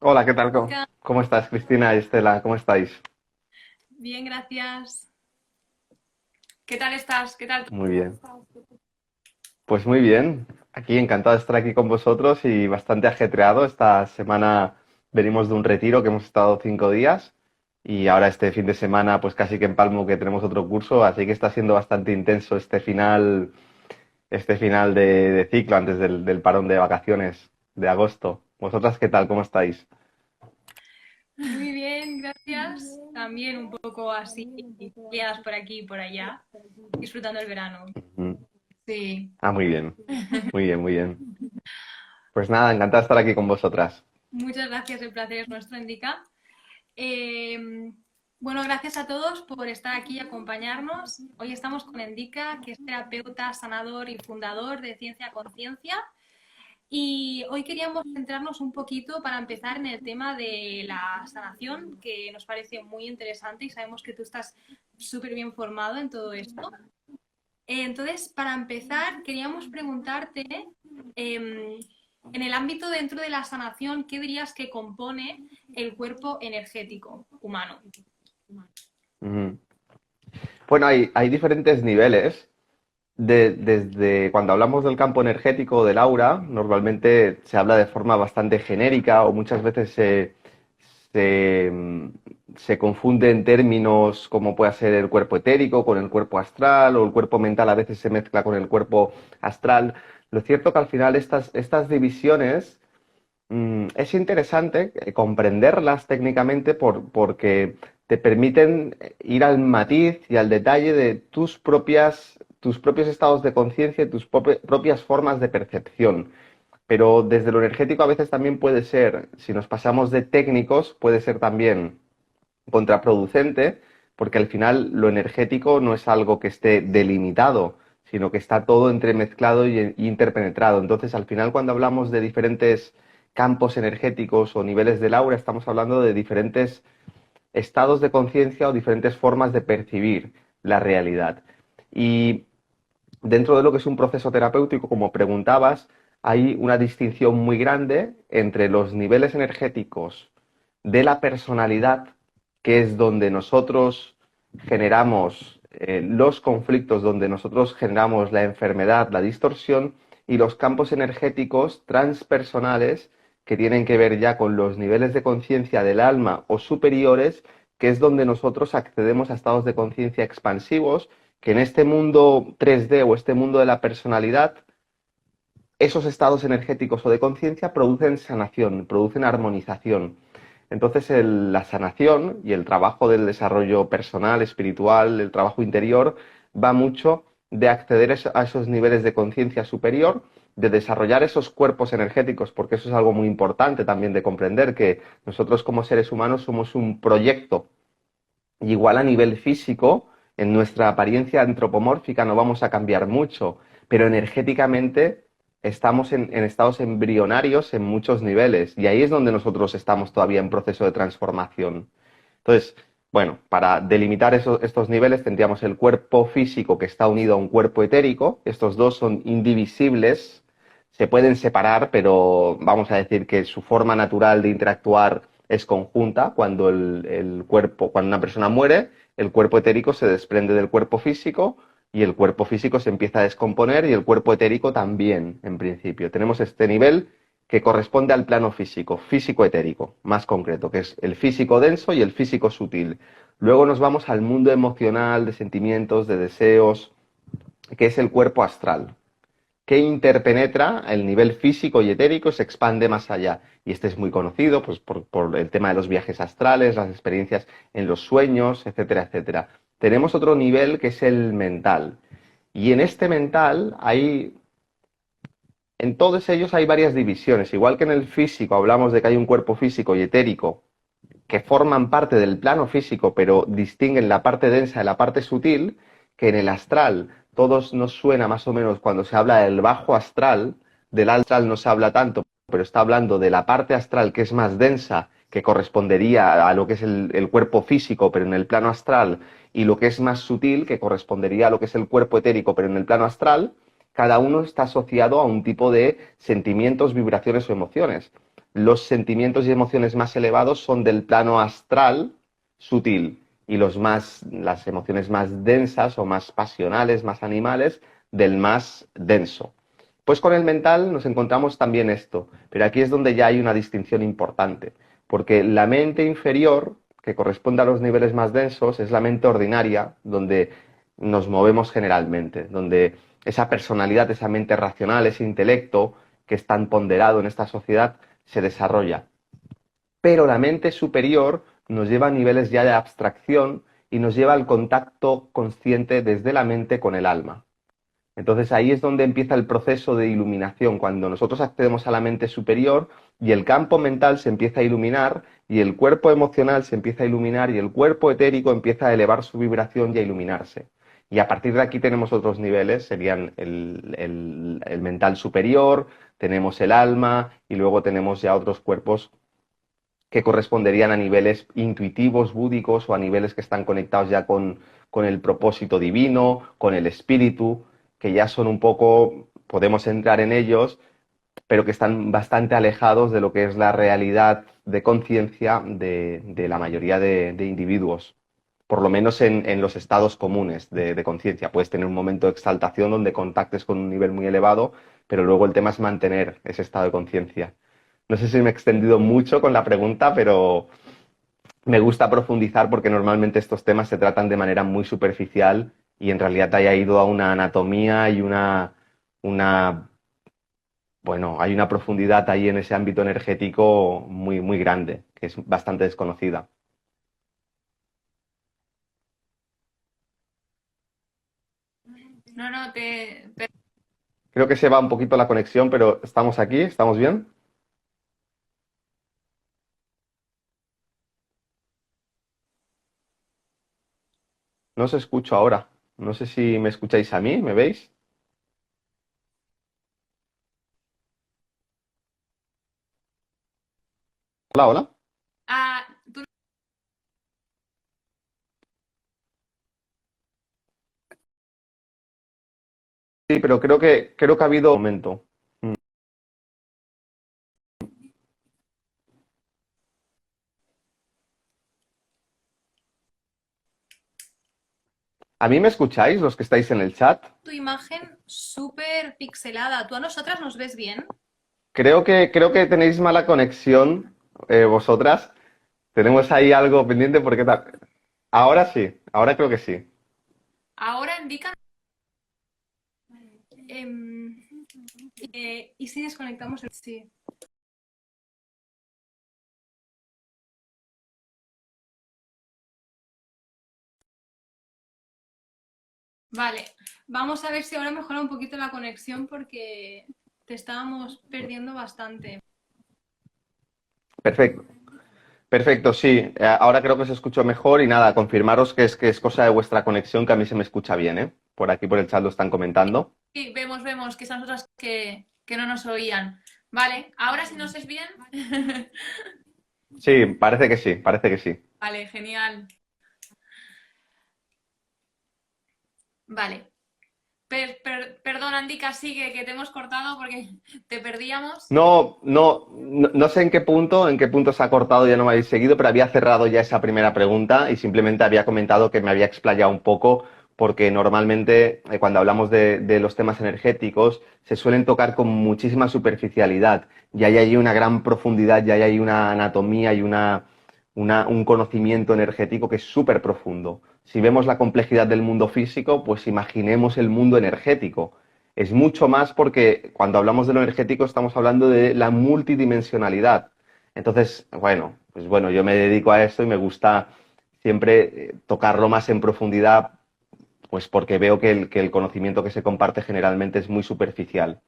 Hola, ¿qué tal? ¿Cómo, Ca- cómo estás, Cristina y Estela? ¿Cómo estáis? Bien, gracias. ¿Qué tal estás? ¿Qué tal? Muy bien. Pues muy bien. Aquí encantado de estar aquí con vosotros y bastante ajetreado. Esta semana venimos de un retiro que hemos estado 5 días y ahora este fin de semana pues casi que empalmo que tenemos otro curso, así que está siendo bastante intenso este final de ciclo antes del parón de vacaciones de agosto. ¿Vosotras qué tal? ¿Cómo estáis? Muy bien, gracias. También un poco así, liadas por aquí y por allá, disfrutando el verano. Mm. Sí. Ah, muy bien. Muy bien, muy bien. Pues nada, encantada de estar aquí con vosotras. Muchas gracias, el placer es nuestro, Indica. Eh, bueno, gracias a todos por estar aquí y acompañarnos. Hoy estamos con Indica, que es terapeuta, sanador y fundador de Ciencia Conciencia. Y hoy queríamos centrarnos un poquito para empezar en el tema de la sanación, que nos parece muy interesante y sabemos que tú estás súper bien formado en todo esto. Entonces, para empezar, queríamos preguntarte, em, en el ámbito dentro de la sanación, ¿qué dirías que compone el cuerpo energético humano? Ujú. Bueno, hay diferentes niveles. Desde cuando hablamos del campo energético del aura, normalmente se habla de forma bastante genérica o muchas veces se confunde en términos como puede ser el cuerpo etérico con el cuerpo astral o el cuerpo mental a veces se mezcla con el cuerpo astral. Lo cierto que al final estas divisiones es interesante comprenderlas técnicamente porque te permiten ir al matiz y al detalle de tus propios estados de conciencia y tus propias formas de percepción. Pero desde lo energético a veces también puede ser, si nos pasamos de técnicos, puede ser también contraproducente, porque al final lo energético no es algo que esté delimitado, sino que está todo entremezclado y interpenetrado. Entonces, al final, cuando hablamos de diferentes campos energéticos o niveles del aura, estamos hablando de diferentes estados de conciencia o diferentes formas de percibir la realidad. Y dentro de lo que es un proceso terapéutico, como preguntabas, hay una distinción muy grande entre los niveles energéticos de la personalidad, que es donde nosotros generamos los conflictos, donde nosotros generamos la enfermedad, la distorsión, y los campos energéticos transpersonales, que tienen que ver ya con los niveles de conciencia del alma o superiores, que es donde nosotros accedemos a estados de conciencia expansivos, que en este mundo 3D o este mundo de la personalidad, esos estados energéticos o de conciencia producen sanación, producen armonización. Entonces la sanación y el trabajo del desarrollo personal, espiritual, el trabajo interior, va mucho de acceder a esos niveles de conciencia superior, de desarrollar esos cuerpos energéticos, porque eso es algo muy importante también de comprender, que nosotros como seres humanos somos un proyecto. Y igual a nivel físico, en nuestra apariencia antropomórfica no vamos a cambiar mucho, pero energéticamente estamos en estados embrionarios en muchos niveles y ahí es donde nosotros estamos todavía en proceso de transformación. Entonces, bueno, para delimitar estos niveles tendríamos el cuerpo físico que está unido a un cuerpo etérico. Estos dos son indivisibles, se pueden separar, pero vamos a decir que su forma natural de interactuar es conjunta. Cuando cuando una persona muere, el cuerpo etérico se desprende del cuerpo físico y el cuerpo físico se empieza a descomponer y el cuerpo etérico también, en principio. Tenemos este nivel que corresponde al plano físico, físico-etérico, más concreto, que es el físico denso y el físico sutil. Luego nos vamos al mundo emocional, de sentimientos, de deseos, que es el cuerpo astral, que interpenetra el nivel físico y etérico y se expande más allá. Y este es muy conocido pues, por el tema de los viajes astrales, las experiencias en los sueños, etcétera, etcétera. Tenemos otro nivel que es el mental. Y en este mental en todos ellos hay varias divisiones. Igual que en el físico hablamos de que hay un cuerpo físico y etérico que forman parte del plano físico, pero distinguen la parte densa de la parte sutil, que en el astral todos nos suena más o menos cuando se habla del bajo astral, del astral no se habla tanto, pero está hablando de la parte astral que es más densa, que correspondería a lo que es el cuerpo físico, pero en el plano astral, y lo que es más sutil, que correspondería a lo que es el cuerpo etérico, pero en el plano astral. Cada uno está asociado a un tipo de sentimientos, vibraciones o emociones. los sentimientos y emociones más elevados son del plano astral sutil y las emociones más densas o más pasionales, más animales, del más denso. Pues con el mental nos encontramos también esto, pero aquí es donde ya hay una distinción importante, porque la mente inferior, que corresponde a los niveles más densos, es la mente ordinaria, donde nos movemos generalmente, donde esa personalidad, esa mente racional, ese intelecto que es tan ponderado en esta sociedad, se desarrolla. Pero la mente superior nos lleva a niveles ya de abstracción y nos lleva al contacto consciente desde la mente con el alma. Entonces ahí es donde empieza el proceso de iluminación, cuando nosotros accedemos a la mente superior y el campo mental se empieza a iluminar y el cuerpo emocional se empieza a iluminar y el cuerpo etérico empieza a elevar su vibración y a iluminarse. Y a partir de aquí tenemos otros niveles, serían el mental superior, tenemos el alma y luego tenemos ya otros cuerpos que corresponderían a niveles intuitivos, búdicos o a niveles que están conectados ya con el propósito divino, con el espíritu, que ya son un poco, podemos entrar en ellos, pero que están bastante alejados de lo que es la realidad de conciencia de la mayoría de individuos. Por lo menos en los estados comunes de conciencia. Puedes tener un momento de exaltación donde contactes con un nivel muy elevado, pero luego el tema es mantener ese estado de conciencia. No sé si me he extendido mucho con la pregunta, pero me gusta profundizar porque normalmente estos temas se tratan de manera muy superficial y en realidad haya ido a una anatomía y una, bueno, hay una profundidad ahí en ese ámbito energético muy, muy grande, que es bastante desconocida. No, no, Creo que se va un poquito la conexión, pero estamos aquí, ¿estamos bien? No os escucho ahora. No sé si me escucháis a mí, ¿me veis? Hola, hola. ah, tú- Sí, pero creo que ha habido un momento. Mm. ¿A mí me escucháis los que estáis en el chat? tu imagen súper pixelada. ¿Tú a nosotras nos ves bien? Creo que tenéis mala conexión, vosotras. Tenemos ahí algo pendiente porque ahora sí, ahora creo que sí. Ahora indica... em, ¿y si desconectamos el... Sí. Vale, vamos a ver si ahora mejora un poquito la conexión porque te estábamos perdiendo bastante. Perfecto, perfecto, sí. Ahora creo que os escucho mejor y nada, confirmaros que es cosa de vuestra conexión, que a mí se me escucha bien, ¿eh? Por aquí por el chat lo están comentando. Sí, vemos que esas otras que no nos oían. Vale, ahora si nos es bien. Sí, parece que sí, parece que sí. Vale, genial. Vale. Perdón, Andika, sigue, que te hemos cortado porque te perdíamos. No, no, no, no sé en qué punto se ha cortado, ya no me habéis seguido, pero había cerrado ya esa primera pregunta y simplemente había comentado que me había explayado un poco porque normalmente cuando hablamos de los temas energéticos se suelen tocar con muchísima superficialidad y hay ahí una gran profundidad, y hay ahí una anatomía y un conocimiento energético que es súper profundo. Si vemos la complejidad del mundo físico, pues imaginemos el mundo energético. Es mucho más porque cuando hablamos de lo energético estamos hablando de la multidimensionalidad. Entonces, bueno, pues bueno, yo me dedico a esto y me gusta siempre tocarlo más en profundidad, pues porque veo que el conocimiento que se comparte generalmente es muy superficial.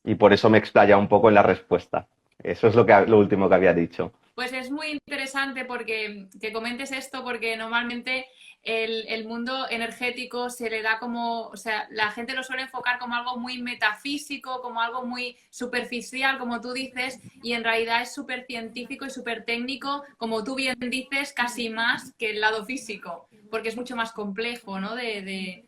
Y por eso me explaya un poco en la respuesta. Eso es lo último que había dicho. Pues es muy interesante porque que comentes esto, porque normalmente el mundo energético se le da como, o sea, la gente lo suele enfocar como algo muy metafísico, como algo muy superficial, como tú dices, y en realidad es súper científico y súper técnico, como tú bien dices, casi más que el lado físico, porque es mucho más complejo, ¿no? De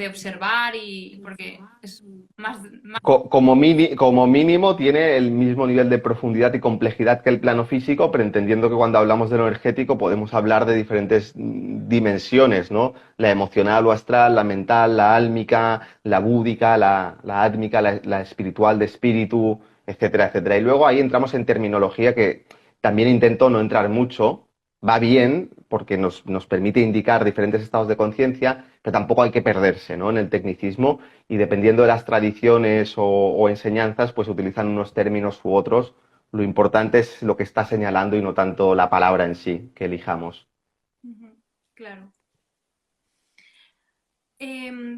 observar y porque es más. Como mínimo tiene el mismo nivel de profundidad y complejidad que el plano físico, pero entendiendo que cuando hablamos de lo energético podemos hablar de diferentes dimensiones, ¿no? La emocional o astral, la mental, la álmica, la búdica, la átmica, la espiritual de espíritu, etcétera, etcétera. Y luego ahí entramos en terminología que también intento no entrar mucho, va bien porque nos permite indicar diferentes estados de conciencia, pero tampoco hay que perderse, ¿no? En el tecnicismo y dependiendo de las tradiciones o enseñanzas, pues utilizan unos términos u otros. Lo importante es lo que está señalando y no tanto la palabra en sí que elijamos. Ujú, claro.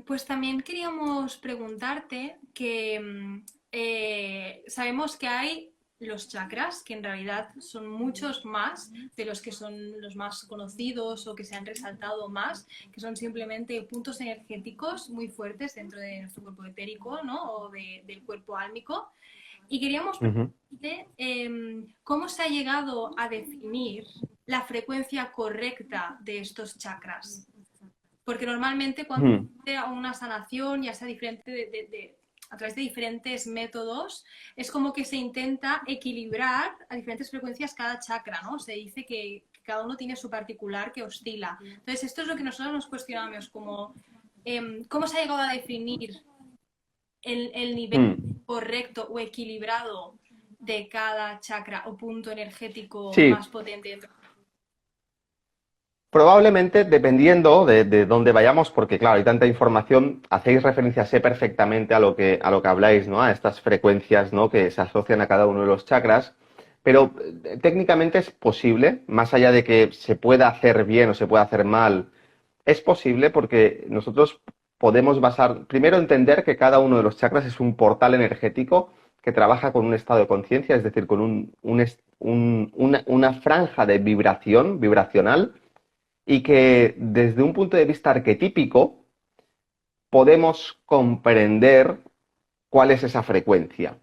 Pues también queríamos preguntarte que sabemos que hay los chakras, que en realidad son muchos más de los que son los más conocidos o que se han resaltado más, que son simplemente puntos energéticos muy fuertes dentro de nuestro cuerpo etérico, ¿no? O del cuerpo álmico. Y queríamos Ujú. preguntarte cómo se ha llegado a definir la frecuencia correcta de estos chakras. Porque normalmente cuando Mm. se hace una sanación, ya sea diferente a través de diferentes métodos, es como que se intenta equilibrar a diferentes frecuencias cada chakra, ¿no? Se dice que cada uno tiene su particular que oscila. Entonces, esto es lo que nosotros nos cuestionamos, como cómo se ha llegado a definir el nivel Mm. correcto o equilibrado de cada chakra o punto energético Sí, más potente dentro. probablemente dependiendo de dónde vayamos, porque claro, hay tanta información, hacéis referencia, sé perfectamente a lo que habláis, ¿no? A estas frecuencias, ¿no? Que se asocian a cada uno de los chakras, pero técnicamente es posible, más allá de que se pueda hacer bien o se pueda hacer mal, es posible porque nosotros podemos basar, primero entender que cada uno de los chakras es un portal energético que trabaja con un estado de conciencia, es decir, con una franja de vibración, vibracional, y que desde un punto de vista arquetípico podemos comprender cuál es esa frecuencia.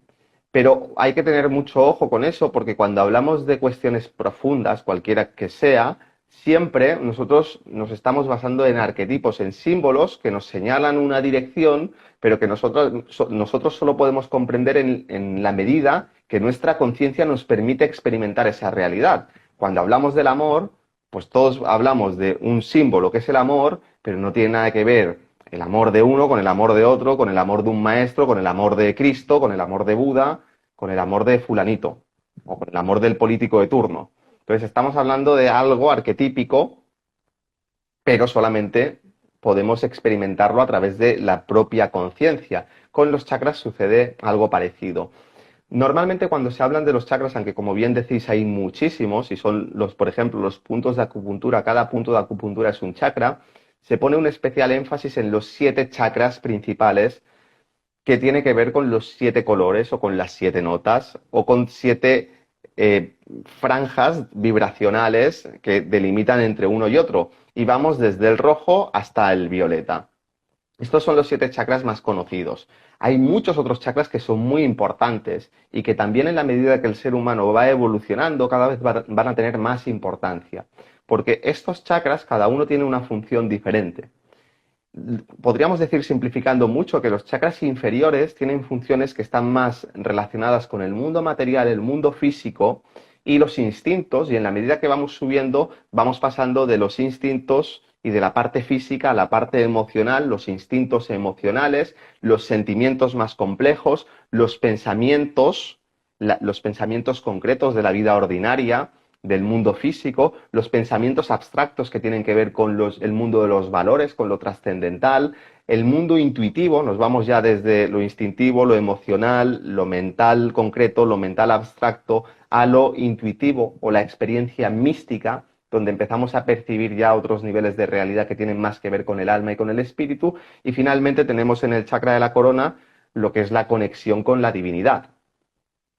Pero hay que tener mucho ojo con eso porque cuando hablamos de cuestiones profundas, cualquiera que sea, siempre nosotros nos estamos basando en arquetipos, en símbolos que nos señalan una dirección, pero que nosotros solo podemos comprender en la medida que nuestra conciencia nos permite experimentar esa realidad. Cuando hablamos del amor, pues todos hablamos de un símbolo que es el amor, pero no tiene nada que ver el amor de uno con el amor de otro, con el amor de un maestro, con el amor de Cristo, con el amor de Buda, con el amor de fulanito o con el amor del político de turno. Entonces estamos hablando de algo arquetípico, pero solamente podemos experimentarlo a través de la propia conciencia. Con los chakras sucede algo parecido. Normalmente cuando se hablan de los chakras, aunque como bien decís hay muchísimos, y son los, por ejemplo, los puntos de acupuntura, cada punto de acupuntura es un chakra, se pone un especial énfasis en los 7 chakras principales que tiene que ver con los 7 colores o con las 7 notas o con 7 franjas vibracionales que delimitan entre uno y otro. Y vamos desde el rojo hasta el violeta. Estos son los 7 chakras más conocidos. Hay muchos otros chakras que son muy importantes y que también en la medida que el ser humano va evolucionando cada vez van a tener más importancia. Porque estos chakras, cada uno tiene una función diferente. Podríamos decir, simplificando mucho, que los chakras inferiores tienen funciones que están más relacionadas con el mundo material, el mundo físico y los instintos, y en la medida que vamos subiendo, vamos pasando de los instintos y de la parte física a la parte emocional, los instintos emocionales, los sentimientos más complejos, los pensamientos concretos de la vida ordinaria, del mundo físico, los pensamientos abstractos que tienen que ver con el mundo de los valores, con lo trascendental, el mundo intuitivo, nos vamos ya desde lo instintivo, lo emocional, lo mental concreto, lo mental abstracto, a lo intuitivo o la experiencia mística, donde empezamos a percibir ya otros niveles de realidad que tienen más que ver con el alma y con el espíritu, y finalmente tenemos en el chakra de la corona lo que es la conexión con la divinidad,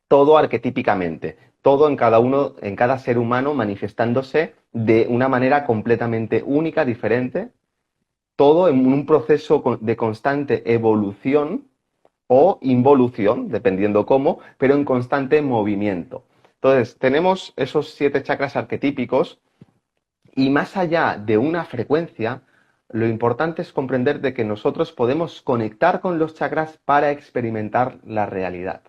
todo arquetípicamente, todo en cada uno, en cada ser humano manifestándose de una manera completamente única, diferente, todo en un proceso de constante evolución o involución, dependiendo cómo, pero en constante movimiento. Entonces, tenemos esos 7 chakras arquetípicos y más allá de una frecuencia, lo importante es comprender de que nosotros podemos conectar con los chakras para experimentar la realidad.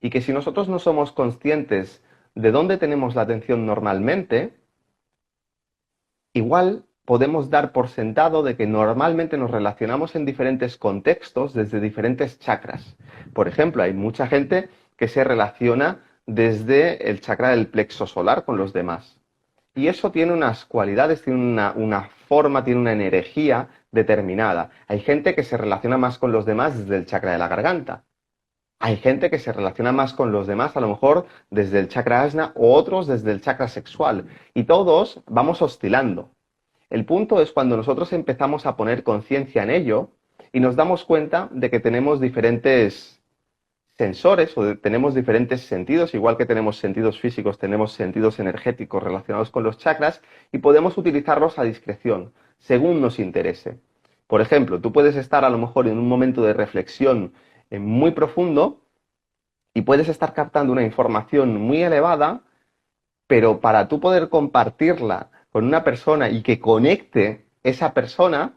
Y que si nosotros no somos conscientes de dónde tenemos la atención normalmente, igual podemos dar por sentado de que normalmente nos relacionamos en diferentes contextos desde diferentes chakras. Por ejemplo, hay mucha gente que se relaciona desde el chakra del plexo solar con los demás. Y eso tiene unas cualidades, tiene una forma, tiene una energía determinada. Hay gente que se relaciona más con los demás desde el chakra de la garganta. Hay gente que se relaciona más con los demás, a lo mejor desde el chakra ajna o otros desde el chakra sexual. Y todos vamos oscilando. El punto es cuando nosotros empezamos a poner conciencia en ello y nos damos cuenta de que tenemos diferentes sensores tenemos diferentes sentidos, igual que tenemos sentidos físicos, tenemos sentidos energéticos relacionados con los chakras y podemos utilizarlos a discreción, según nos interese. Por ejemplo, tú puedes estar a lo mejor en un momento de reflexión muy profundo y puedes estar captando una información muy elevada, pero para tú poder compartirla con una persona y que conecte esa persona,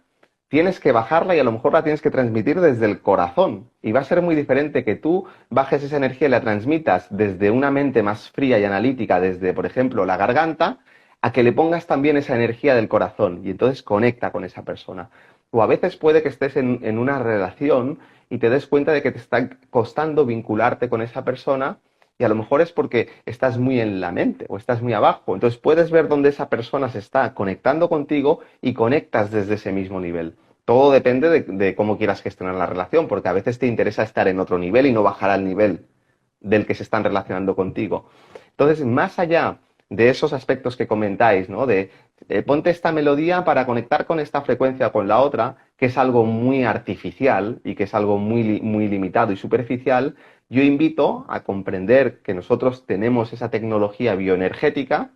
tienes que bajarla y a lo mejor la tienes que transmitir desde el corazón. Y va a ser muy diferente que tú bajes esa energía y la transmitas desde una mente más fría y analítica, desde, por ejemplo, la garganta, a que le pongas también esa energía del corazón y entonces conecta con esa persona. O a veces puede que estés en una relación y te des cuenta de que te está costando vincularte con esa persona y a lo mejor es porque estás muy en la mente o estás muy abajo. Entonces puedes ver dónde esa persona se está conectando contigo y conectas desde ese mismo nivel. Todo depende de cómo quieras gestionar la relación, porque a veces te interesa estar en otro nivel y no bajar al nivel del que se están relacionando contigo. Entonces, más allá de esos aspectos que comentáis, ¿no? De ponte esta melodía para conectar con esta frecuencia o con la otra, que es algo muy artificial y que es algo muy limitado y superficial, yo invito a comprender que nosotros tenemos esa tecnología bioenergética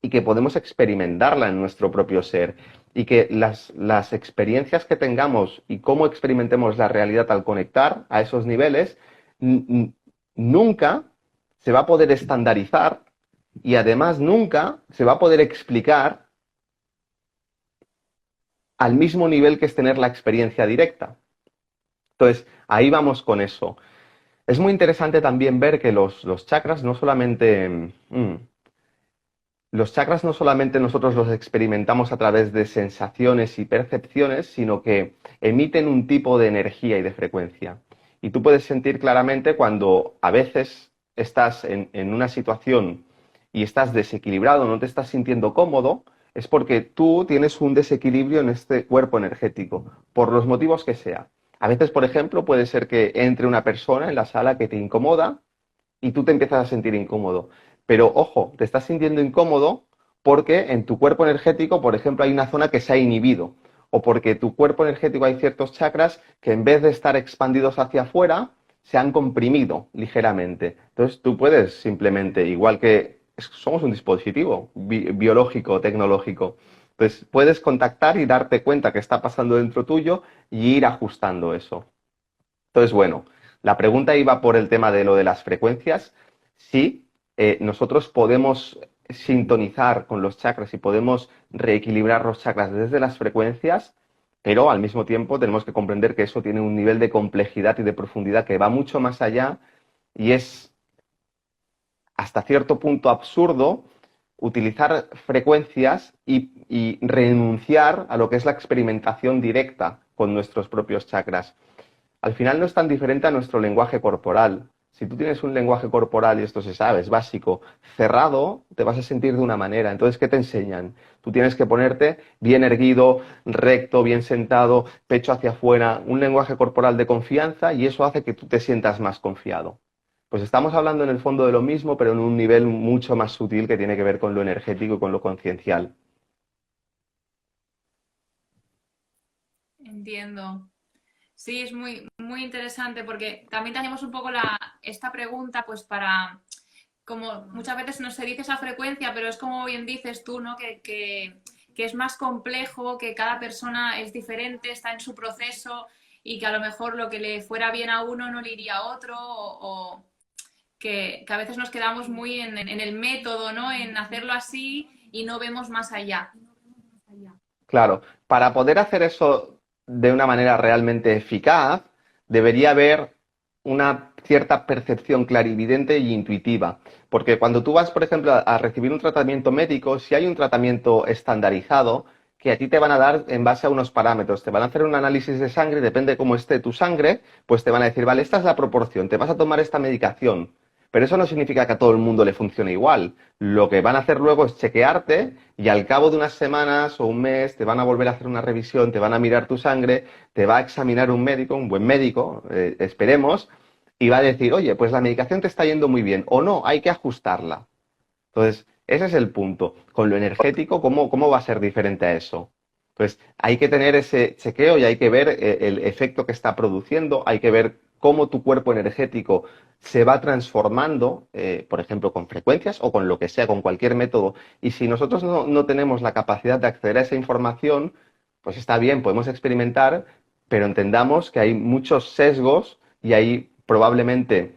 y que podemos experimentarla en nuestro propio ser y que las experiencias que tengamos y cómo experimentemos la realidad al conectar a esos niveles nunca se va a poder estandarizar y además nunca se va a poder explicar al mismo nivel que es tener la experiencia directa. Entonces, ahí vamos con eso. Es muy interesante también ver que los chakras no solamente... los chakras no solamente nosotros los experimentamos a través de sensaciones y percepciones, sino que emiten un tipo de energía y de frecuencia. Y tú puedes sentir claramente cuando a veces estás en una situación y estás desequilibrado, no te estás sintiendo cómodo, es porque tú tienes un desequilibrio en este cuerpo energético, por los motivos que sea. A veces, por ejemplo, puede ser que entre una persona en la sala que te incomoda y tú te empiezas a sentir incómodo. Pero ojo, te estás sintiendo incómodo porque en tu cuerpo energético, por ejemplo, hay una zona que se ha inhibido. O porque tu cuerpo energético hay ciertos chakras que en vez de estar expandidos hacia afuera, se han comprimido ligeramente. Entonces tú puedes simplemente, igual que somos un dispositivo biológico, tecnológico, pues puedes contactar y darte cuenta que está pasando dentro tuyo y ir ajustando eso. Entonces, bueno, la pregunta iba por el tema de lo de las frecuencias. Sí, nosotros podemos sintonizar con los chakras y podemos reequilibrar los chakras desde las frecuencias, pero al mismo tiempo tenemos que comprender que eso tiene un nivel de complejidad y de profundidad que va mucho más allá y es hasta cierto punto absurdo utilizar frecuencias y renunciar a lo que es la experimentación directa con nuestros propios chakras. Al final no es tan diferente a nuestro lenguaje corporal. Si tú tienes un lenguaje corporal, y esto se sabe, es básico, cerrado, te vas a sentir de una manera. Entonces, ¿qué te enseñan? Tú tienes que ponerte bien erguido, recto, bien sentado, pecho hacia afuera, un lenguaje corporal de confianza y eso hace que tú te sientas más confiado. Pues estamos hablando en el fondo de lo mismo, pero en un nivel mucho más sutil que tiene que ver con lo energético y con lo conciencial. Entiendo. Sí, es muy interesante porque también teníamos un poco esta pregunta, pues para, como muchas veces no se dice esa frecuencia, pero es como bien dices tú, ¿no? Que es más complejo, que cada persona es diferente, está en su proceso y que a lo mejor lo que le fuera bien a uno no le iría a otro, o que a veces nos quedamos muy en el método, ¿no? En hacerlo así y no vemos más allá. Claro, para poder hacer eso de una manera realmente eficaz, debería haber una cierta percepción clarividente e intuitiva. Porque cuando tú vas, por ejemplo, a recibir un tratamiento médico, si hay un tratamiento estandarizado, que a ti te van a dar en base a unos parámetros, te van a hacer un análisis de sangre, depende de cómo esté tu sangre, pues te van a decir, vale, esta es la proporción, te vas a tomar esta medicación. Pero eso no significa que a todo el mundo le funcione igual. Lo que van a hacer luego es chequearte y al cabo de unas semanas o un mes te van a volver a hacer una revisión, te van a mirar tu sangre, te va a examinar un médico, un buen médico, esperemos, y va a decir, oye, pues la medicación te está yendo muy bien o no, hay que ajustarla. Entonces, ese es el punto. Con lo energético, ¿cómo va a ser diferente a eso? Entonces, hay que tener ese chequeo y hay que ver el efecto que está produciendo, hay que ver cómo tu cuerpo energético se va transformando, por ejemplo, con frecuencias o con lo que sea, con cualquier método. Y si nosotros no tenemos la capacidad de acceder a esa información, pues está bien, podemos experimentar, pero entendamos que hay muchos sesgos y ahí probablemente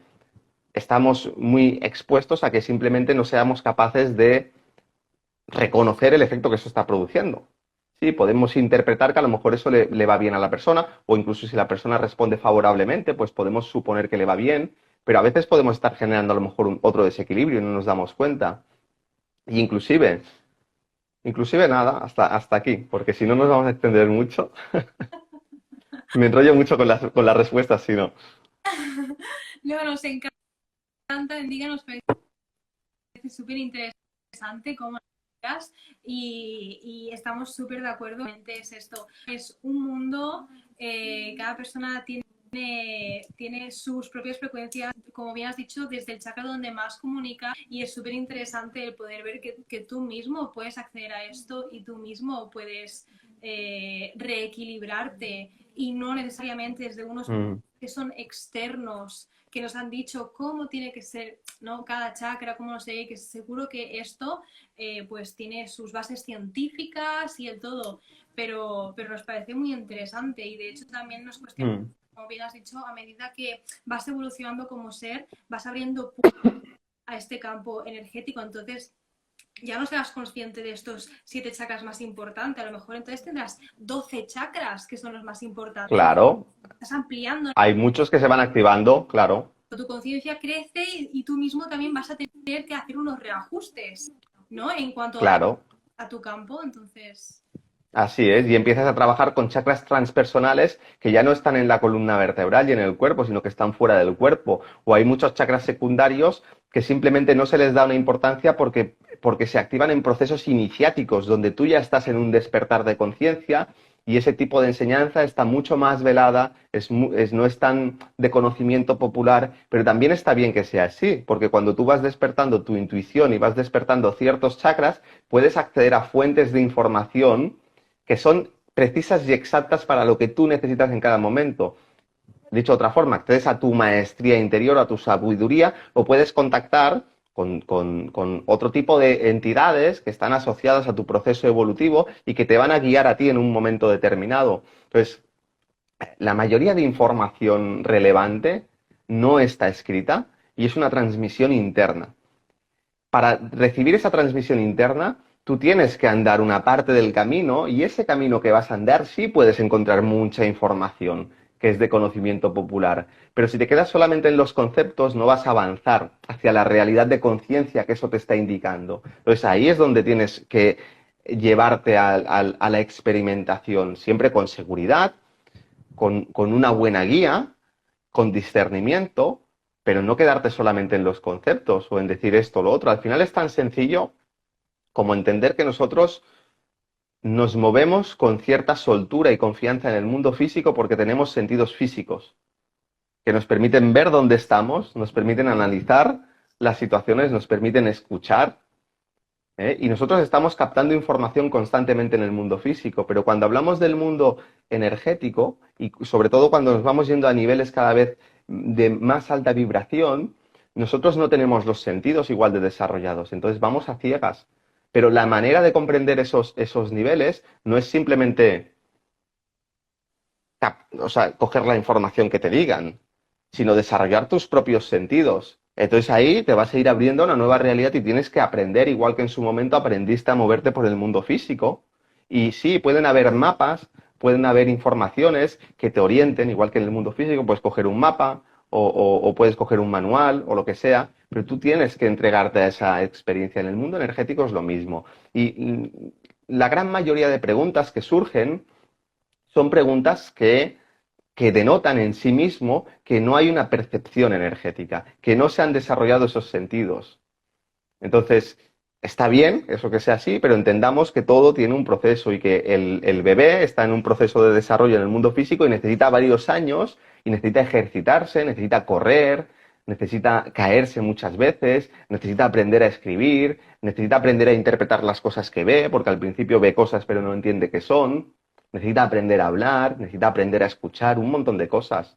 estamos muy expuestos a que simplemente no seamos capaces de reconocer el efecto que eso está produciendo. Sí, podemos interpretar que a lo mejor eso le va bien a la persona, o incluso si la persona responde favorablemente, pues podemos suponer que le va bien, pero a veces podemos estar generando a lo mejor otro desequilibrio y no nos damos cuenta. Y inclusive nada, hasta aquí, porque si no nos vamos a extender mucho. Me enrollo mucho con las respuestas, si no. No, nos encanta, Indica, nos parece súper interesante cómo y estamos súper de acuerdo. Es esto, es un mundo, cada persona tiene sus propias frecuencias, como bien has dicho, desde el chakra donde más comunica, y es súper interesante el poder ver que tú mismo puedes acceder a esto y tú mismo puedes reequilibrarte, y no necesariamente desde unos que son externos, que nos han dicho cómo tiene que ser, ¿no? Cada chakra, cómo no sé, que seguro que esto pues tiene sus bases científicas y el todo, pero nos parece muy interesante, y de hecho también nos cuestiona, como bien has dicho, a medida que vas evolucionando como ser, vas abriendo a este campo energético, entonces ya no serás consciente de estos 7 chakras más importantes, a lo mejor entonces tendrás 12 chakras que son los más importantes. Claro. Estás ampliando. Hay muchos que se van activando, claro. Tu conciencia crece y tú mismo también vas a tener que hacer unos reajustes, ¿no? En cuanto a tu campo, entonces... Así es, y empiezas a trabajar con chakras transpersonales que ya no están en la columna vertebral y en el cuerpo, sino que están fuera del cuerpo. O hay muchos chakras secundarios que simplemente no se les da una importancia porque se activan en procesos iniciáticos, donde tú ya estás en un despertar de conciencia, y ese tipo de enseñanza está mucho más velada, no es tan de conocimiento popular, pero también está bien que sea así, porque cuando tú vas despertando tu intuición y vas despertando ciertos chakras, puedes acceder a fuentes de información que son precisas y exactas para lo que tú necesitas en cada momento. Dicho de otra forma, accedes a tu maestría interior, a tu sabiduría, o puedes contactar con otro tipo de entidades que están asociadas a tu proceso evolutivo y que te van a guiar a ti en un momento determinado. Entonces, la mayoría de información relevante no está escrita y es una transmisión interna. Para recibir esa transmisión interna, tú tienes que andar una parte del camino, y ese camino que vas a andar sí puedes encontrar mucha información que es de conocimiento popular. Pero si te quedas solamente en los conceptos, no vas a avanzar hacia la realidad de conciencia que eso te está indicando. Entonces ahí es donde tienes que llevarte a la experimentación, siempre con seguridad, con una buena guía, con discernimiento, pero no quedarte solamente en los conceptos o en decir esto o lo otro. Al final es tan sencillo como entender que nosotros nos movemos con cierta soltura y confianza en el mundo físico porque tenemos sentidos físicos que nos permiten ver dónde estamos, nos permiten analizar las situaciones, nos permiten escuchar, y nosotros estamos captando información constantemente en el mundo físico, pero cuando hablamos del mundo energético, y sobre todo cuando nos vamos yendo a niveles cada vez de más alta vibración, nosotros no tenemos los sentidos igual de desarrollados, entonces vamos a ciegas. Pero la manera de comprender esos niveles no es simplemente coger la información que te digan, sino desarrollar tus propios sentidos. Entonces ahí te vas a ir abriendo a una nueva realidad y tienes que aprender, igual que en su momento aprendiste a moverte por el mundo físico Y sí, pueden haber mapas, pueden haber informaciones que te orienten, igual que en el mundo físico, puedes coger un mapa o puedes coger un manual o lo que sea, pero tú tienes que entregarte a esa experiencia. En el mundo energético es lo mismo. Y la gran mayoría de preguntas que surgen son preguntas que denotan en sí mismo que no hay una percepción energética, que no se han desarrollado esos sentidos. Entonces, está bien eso que sea así, pero entendamos que todo tiene un proceso y que el bebé está en un proceso de desarrollo en el mundo físico y necesita varios años y necesita ejercitarse, necesita correr, necesita caerse muchas veces, necesita aprender a escribir, necesita aprender a interpretar las cosas que ve, porque al principio ve cosas pero no entiende qué son, necesita aprender a hablar, necesita aprender a escuchar, un montón de cosas.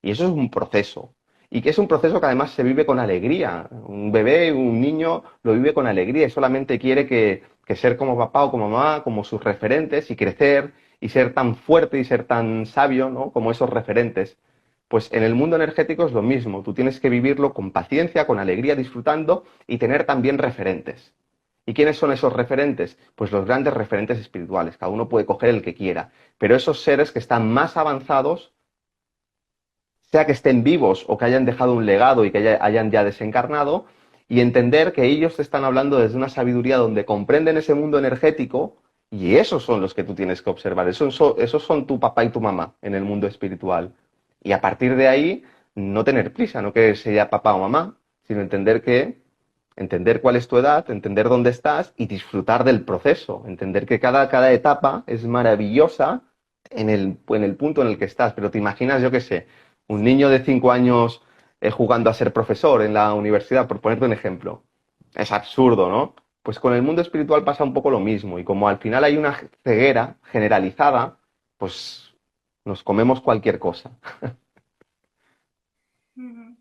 Y eso es un proceso. Y que es un proceso que además se vive con alegría. Un bebé, un niño lo vive con alegría y solamente quiere que ser como papá o como mamá, como sus referentes y crecer y ser tan fuerte y ser tan sabio, ¿no? Como esos referentes. Pues en el mundo energético es lo mismo. Tú tienes que vivirlo con paciencia, con alegría, disfrutando y tener también referentes. ¿Y quiénes son esos referentes? Pues los grandes referentes espirituales. Cada uno puede coger el que quiera. Pero esos seres que están más avanzados, sea que estén vivos o que hayan dejado un legado y que hayan ya desencarnado, y entender que ellos te están hablando desde una sabiduría donde comprenden ese mundo energético y esos son los que tú tienes que observar. Esos son tu papá y tu mamá en el mundo espiritual. Y a partir de ahí, no tener prisa, no que sea papá o mamá, sino entender cuál es tu edad, entender dónde estás y disfrutar del proceso, entender que cada etapa es maravillosa en el punto en el que estás. Pero te imaginas, yo qué sé, un niño de 5 años jugando a ser profesor en la universidad, por ponerte un ejemplo. Es absurdo, ¿no? Pues con el mundo espiritual pasa un poco lo mismo. Y como al final hay una ceguera generalizada, pues nos comemos cualquier cosa. Ujú.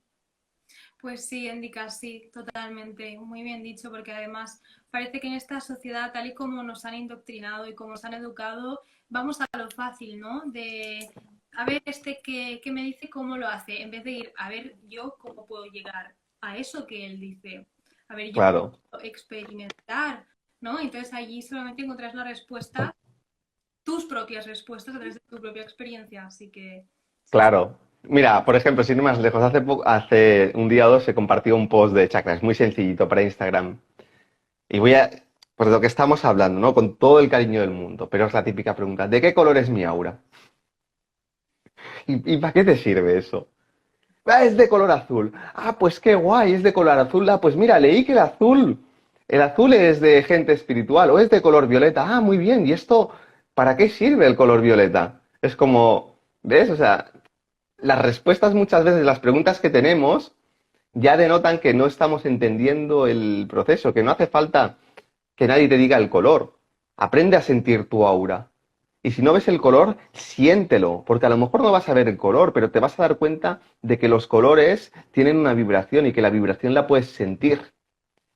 Pues sí, Endica, sí, totalmente. Muy bien dicho, porque además parece que en esta sociedad, tal y como nos han indoctrinado y como nos han educado, vamos a lo fácil, ¿no? De, a ver, este que me dice cómo lo hace, en vez de ir, a ver, yo cómo puedo llegar a eso que él dice. A ver, yo cómo Claro, puedo experimentar, ¿no? Entonces allí solamente encontrás la respuesta, tus propias respuestas a través de tu propia experiencia. Así que, sí, sí. claro. Mira, por ejemplo, sin ir más lejos, hace un día o dos se compartió un post de chakras, muy sencillito para Instagram. Y pues de lo que estamos hablando, ¿no? Con todo el cariño del mundo, pero es la típica pregunta, ¿de qué color es mi aura? ¿Y para qué te sirve eso? Ah, es de color azul. Ah, pues qué guay, es de color azul. Ah, pues mira, leí que el azul es de gente espiritual o es de color violeta. Ah, muy bien. ¿Y esto para qué sirve el color violeta? Es como, ¿ves? O sea, las respuestas muchas veces, las preguntas que tenemos, ya denotan que no estamos entendiendo el proceso, que no hace falta que nadie te diga el color. Aprende a sentir tu aura. Y si no ves el color, siéntelo, porque a lo mejor no vas a ver el color, pero te vas a dar cuenta de que los colores tienen una vibración y que la vibración la puedes sentir.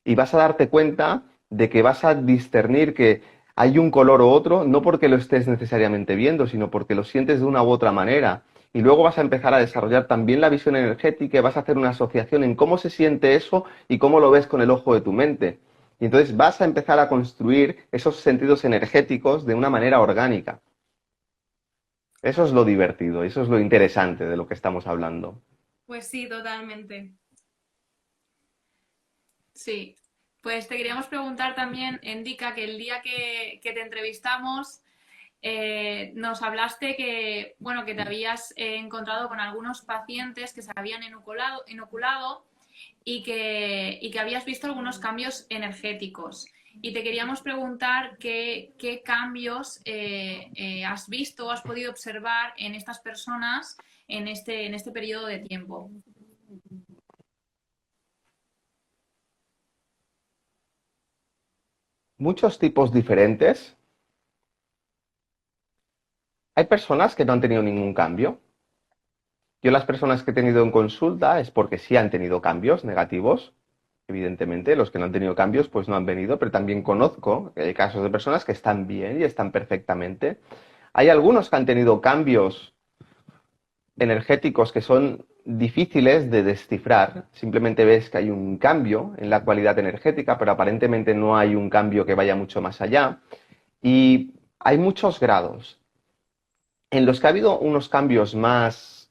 Y vas a darte cuenta de que vas a discernir que hay un color u otro, no porque lo estés necesariamente viendo, sino porque lo sientes de una u otra manera. Y luego vas a empezar a desarrollar también la visión energética y vas a hacer una asociación en cómo se siente eso y cómo lo ves con el ojo de tu mente. Y entonces vas a empezar a construir esos sentidos energéticos de una manera orgánica. Eso es lo divertido, eso es lo interesante de lo que estamos hablando. Pues sí, totalmente. Sí, pues te queríamos preguntar también, Endica, que el día que te entrevistamos nos hablaste que, bueno, que te habías encontrado con algunos pacientes que se habían inoculado y que habías visto algunos cambios energéticos. Y te queríamos preguntar qué cambios has visto o has podido observar en estas personas en este periodo de tiempo. Muchos tipos diferentes. Hay personas que no han tenido ningún cambio. Yo las personas que he tenido en consulta es porque sí han tenido cambios negativos. Evidentemente, los que no han tenido cambios pues no han venido, pero también conozco casos de personas que están bien y están perfectamente. Hay algunos que han tenido cambios energéticos que son difíciles de descifrar. Simplemente ves que hay un cambio en la cualidad energética, pero aparentemente no hay un cambio que vaya mucho más allá. Y hay muchos grados. En los que ha habido unos cambios más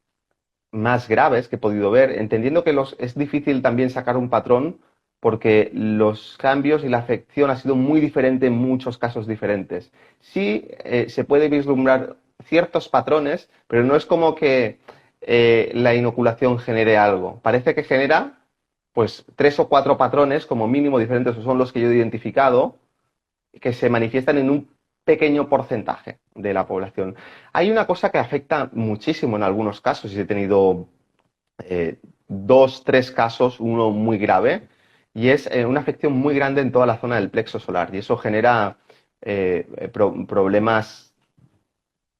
graves que he podido ver, entendiendo que es difícil también sacar un patrón porque los cambios y la afección ha sido muy diferente en muchos casos diferentes. Sí, se puede vislumbrar ciertos patrones, pero no es como que la inoculación genere algo. Parece que genera pues 3 o 4 patrones como mínimo diferentes, o son los que yo he identificado, que se manifiestan en un pequeño porcentaje de la población. Hay una cosa que afecta muchísimo en algunos casos, y he tenido 2, 3 casos, uno muy grave, y es una afección muy grande en toda la zona del plexo solar, y eso genera problemas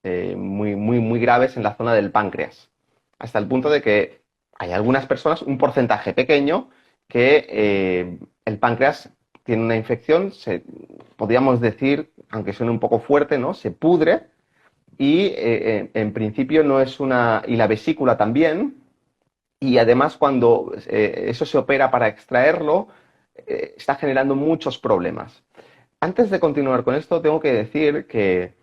muy graves en la zona del páncreas, hasta el punto de que hay algunas personas, un porcentaje pequeño, que el páncreas tiene una infección, podríamos decir, aunque suene un poco fuerte, ¿no? Se pudre y en principio no es una... y la vesícula también, y además cuando eso se opera para extraerlo, está generando muchos problemas. Antes de continuar con esto, tengo que decir que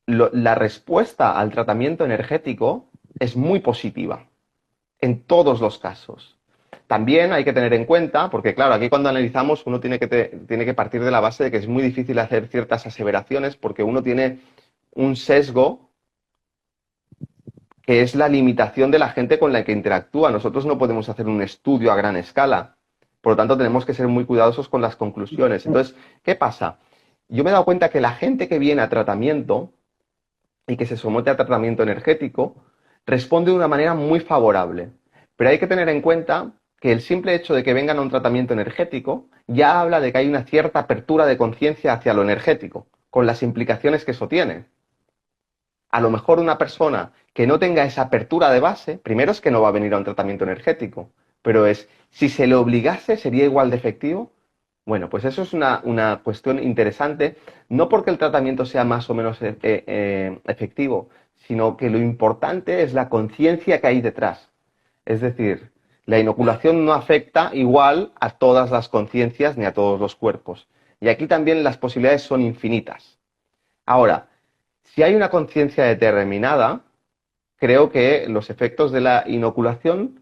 la respuesta al tratamiento energético es muy positiva en todos los casos. También hay que tener en cuenta, porque claro, aquí cuando analizamos uno tiene que partir de la base de que es muy difícil hacer ciertas aseveraciones porque uno tiene un sesgo que es la limitación de la gente con la que interactúa. Nosotros no podemos hacer un estudio a gran escala. Por lo tanto, tenemos que ser muy cuidadosos con las conclusiones. Entonces, ¿qué pasa? Yo me he dado cuenta que la gente que viene a tratamiento y que se somete a tratamiento energético responde de una manera muy favorable. Pero hay que tener en cuenta que el simple hecho de que vengan a un tratamiento energético ya habla de que hay una cierta apertura de conciencia hacia lo energético, con las implicaciones que eso tiene. A lo mejor una persona que no tenga esa apertura de base, primero es que no va a venir a un tratamiento energético, pero si se le obligase, ¿sería igual de efectivo? Bueno, pues eso es una cuestión interesante, no porque el tratamiento sea más o menos efectivo, sino que lo importante es la conciencia que hay detrás. Es decir, la inoculación no afecta igual a todas las conciencias ni a todos los cuerpos. Y aquí también las posibilidades son infinitas. Ahora, si hay una conciencia determinada, creo que los efectos de la inoculación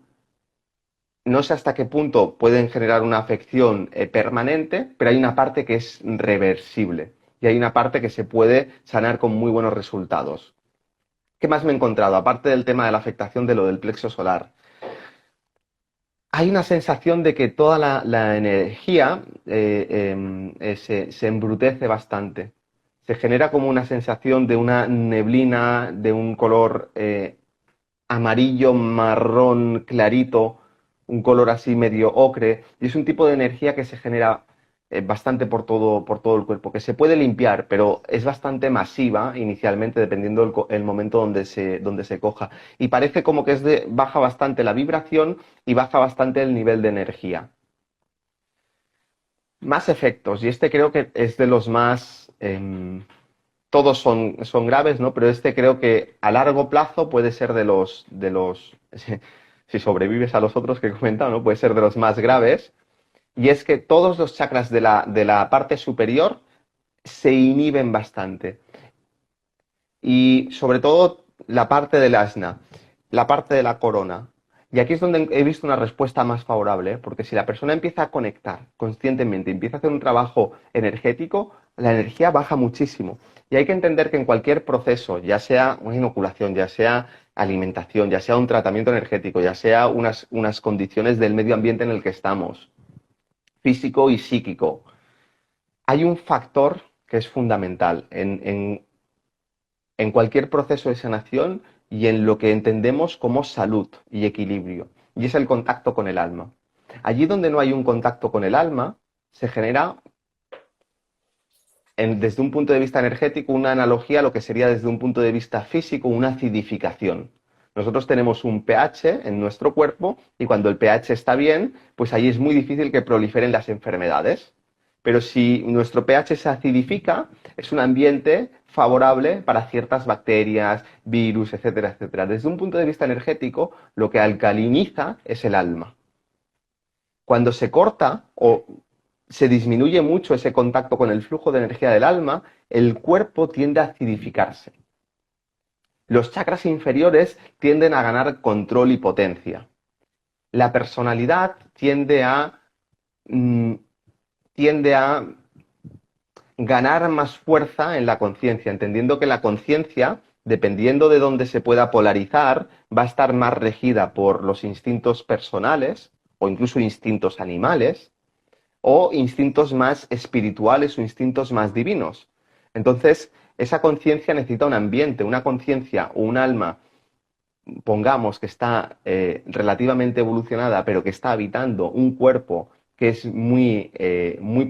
no sé hasta qué punto pueden generar una afección permanente, pero hay una parte que es reversible y hay una parte que se puede sanar con muy buenos resultados. ¿Qué más me he encontrado? Aparte del tema de la afectación de lo del plexo solar. Hay una sensación de que toda la energía se embrutece bastante. Se genera como una sensación de una neblina de un color amarillo, marrón, clarito, un color así medio ocre, y es un tipo de energía que se genera bastante por todo el cuerpo, que se puede limpiar, pero es bastante masiva inicialmente, dependiendo el momento donde se coja. Y parece como que baja bastante la vibración y baja bastante el nivel de energía. Más efectos, y este creo que es de los más... todos son graves, ¿no? Pero este creo que a largo plazo puede ser de los si sobrevives a los otros que he comentado, ¿no? Puede ser de los más graves. Y es que todos los chakras de la parte superior se inhiben bastante. Y sobre todo la parte del asna, la parte de la corona. Y aquí es donde he visto una respuesta más favorable, ¿eh? Porque si la persona empieza a conectar conscientemente, empieza a hacer un trabajo energético, la energía baja muchísimo. Y hay que entender que en cualquier proceso, ya sea una inoculación, ya sea alimentación, ya sea un tratamiento energético, ya sea unas condiciones del medio ambiente en el que estamos, físico y psíquico, hay un factor que es fundamental en cualquier proceso de sanación y en lo que entendemos como salud y equilibrio, y es el contacto con el alma. Allí donde no hay un contacto con el alma, se genera, desde un punto de vista energético, una analogía a lo que sería desde un punto de vista físico una acidificación. Nosotros tenemos un pH en nuestro cuerpo y cuando el pH está bien, pues ahí es muy difícil que proliferen las enfermedades. Pero si nuestro pH se acidifica, es un ambiente favorable para ciertas bacterias, virus, etcétera, etcétera. Desde un punto de vista energético, lo que alcaliniza es el alma. Cuando se corta o se disminuye mucho ese contacto con el flujo de energía del alma, el cuerpo tiende a acidificarse. Los chakras inferiores tienden a ganar control y potencia. La personalidad tiende a ganar más fuerza en la conciencia, entendiendo que la conciencia, dependiendo de dónde se pueda polarizar, va a estar más regida por los instintos personales o incluso instintos animales o instintos más espirituales o instintos más divinos. Entonces, esa conciencia necesita un ambiente, una conciencia o un alma, pongamos que está relativamente evolucionada, pero que está habitando un cuerpo que es muy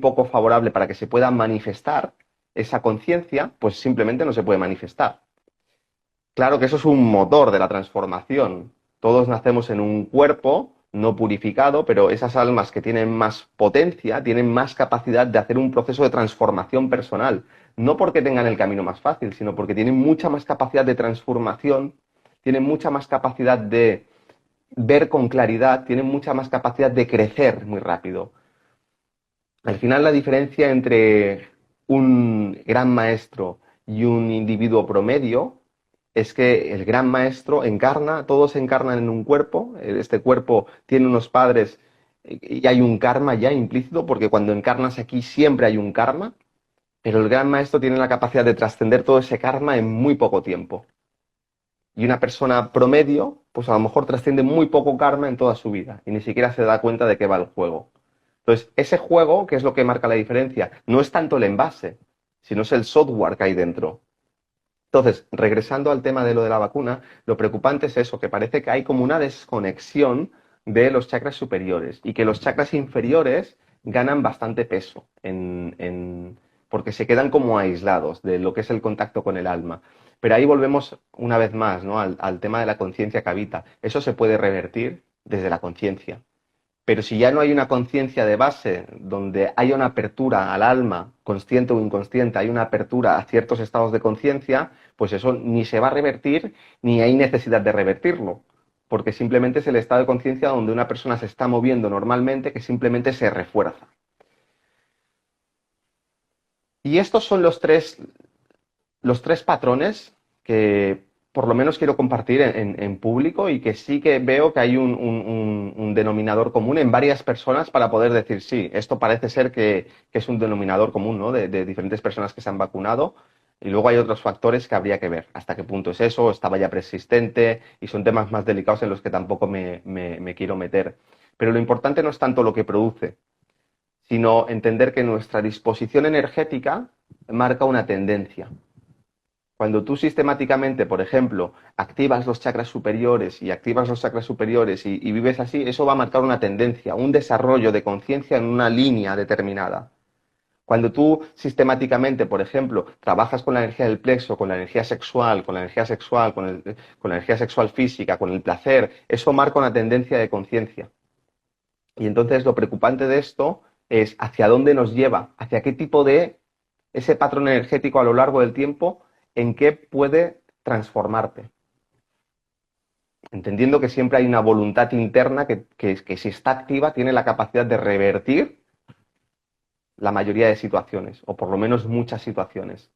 poco favorable para que se pueda manifestar esa conciencia, pues simplemente no se puede manifestar. Claro que eso es un motor de la transformación. Todos nacemos en un cuerpo no purificado, pero esas almas que tienen más potencia, tienen más capacidad de hacer un proceso de transformación personal. No porque tengan el camino más fácil, sino porque tienen mucha más capacidad de transformación, tienen mucha más capacidad de ver con claridad, tienen mucha más capacidad de crecer muy rápido. Al final, la diferencia entre un gran maestro y un individuo promedio es que el gran maestro encarna, todos encarnan en un cuerpo, este cuerpo tiene unos padres y hay un karma ya implícito, porque cuando encarnas aquí siempre hay un karma, pero el gran maestro tiene la capacidad de trascender todo ese karma en muy poco tiempo. Y una persona promedio, pues a lo mejor trasciende muy poco karma en toda su vida y ni siquiera se da cuenta de qué va el juego. Entonces, ese juego, que es lo que marca la diferencia, no es tanto el envase, sino es el software que hay dentro. Entonces, regresando al tema de lo de la vacuna, lo preocupante es eso, que parece que hay como una desconexión de los chakras superiores y que los chakras inferiores ganan bastante peso porque se quedan como aislados de lo que es el contacto con el alma. Pero ahí volvemos una vez más, ¿no?, al tema de la conciencia que habita. Eso se puede revertir desde la conciencia. Pero si ya no hay una conciencia de base donde haya una apertura al alma, consciente o inconsciente, hay una apertura a ciertos estados de conciencia, pues eso ni se va a revertir ni hay necesidad de revertirlo. Porque simplemente es el estado de conciencia donde una persona se está moviendo normalmente que simplemente se refuerza. Y estos son los tres patrones que por lo menos quiero compartir en público y que sí que veo que hay un denominador común en varias personas para poder decir, sí, esto parece ser que es un denominador común, ¿no?, de diferentes personas que se han vacunado. Y luego hay otros factores que habría que ver. Hasta qué punto es eso, estaba ya persistente, y son temas más delicados en los que tampoco me quiero meter. Pero lo importante no es tanto lo que produce, sino entender que nuestra disposición energética marca una tendencia. Cuando tú sistemáticamente, por ejemplo, activas los chakras superiores y vives así, eso va a marcar una tendencia, un desarrollo de conciencia en una línea determinada. Cuando tú sistemáticamente, por ejemplo, trabajas con la energía del plexo, con la energía sexual, con la energía sexual física, con el placer, eso marca una tendencia de conciencia. Y entonces lo preocupante de esto es hacia dónde nos lleva, hacia qué tipo de ese patrón energético a lo largo del tiempo, en qué puede transformarte. Entendiendo que siempre hay una voluntad interna que si está activa tiene la capacidad de revertir la mayoría de situaciones, o por lo menos muchas situaciones.